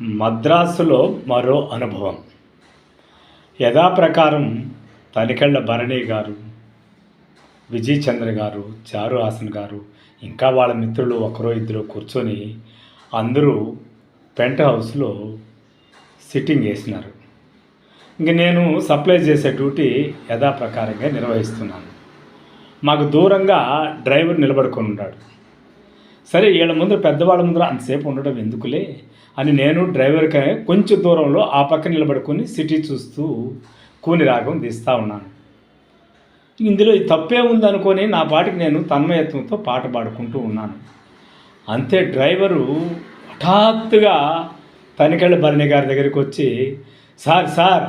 మద్రాసులో మరో అనుభవం. యథాప్రకారం తనికెళ్ళ భరణి గారు, విజయ్ చంద్ర గారు, చారు హాసన్ గారు, ఇంకా వాళ్ళ మిత్రులు ఒకరో ఇద్దరు కూర్చొని అందరూ పెంట్ హౌస్లో సిట్టింగ్ వేసినారు. ఇంక నేను సప్లై చేసే డ్యూటీ యథాప్రకారంగా నిర్వహిస్తున్నాను. మాకు దూరంగా డ్రైవర్ నిలబడుకొని ఉన్నాడు. సరే, వీళ్ళ ముందర పెద్దవాళ్ళ ముందర అంతసేపు ఉండడం ఎందుకులే అని నేను డ్రైవర్కి కొంచెం దూరంలో ఆ పక్క నిలబడుకొని సిటీ చూస్తూ కూని రాగం తీస్తూ ఉన్నాను. ఇందులో తప్పే ఉందనుకొని నా పాటికి నేను తన్మయత్వంతో పాట పాడుకుంటూ ఉన్నాను. అంతే డ్రైవరు హఠాత్తుగా తనికెళ్ళ భరణి గారి దగ్గరికి వచ్చి, సార్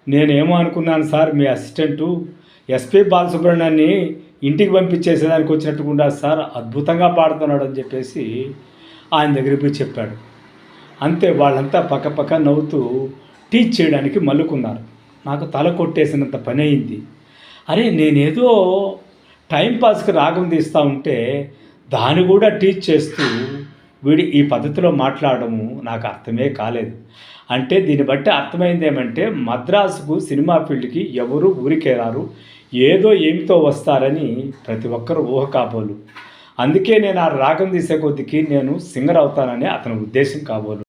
నేనేమో అనుకున్నాను సార్, మీ అసిస్టెంటు ఎస్పి బాలసుబ్రహ్మణ్యాన్ని ఇంటికి పంపించేసేదానికి వచ్చినట్టుకుండా సార్, అద్భుతంగా పాడుతున్నాడు అని చెప్పేసి ఆయన దగ్గరికి పోయి చెప్పాడు. అంతే, వాళ్ళంతా పక్కపక్క నవ్వుతూ టీచ్ చేయడానికి మల్లుకున్నారు. నాకు తల కొట్టేసినంత పని అయింది. అరే, నేనేదో టైంపాస్కి రాగం తీస్తూ ఉంటే దాన్ని కూడా టీచ్ చేస్తూ వీడి ఈ పద్ధతిలో మాట్లాడము నాకు అర్థమే కాలేదు. అంటే దీన్ని బట్టి అర్థమైంది ఏమంటే, మద్రాసుకు సినిమా ఫీల్డ్కి ఎవరు ఊరికే రారు, ఏదో ఏమితో వస్తారని ప్రతి ఒక్కరు ఊహ కాబోలు. అందుకే నేను ఆ రాగం తీసే కొద్దికి నేను సింగర్ అవుతానని అతని ఉద్దేశం కాబోలు.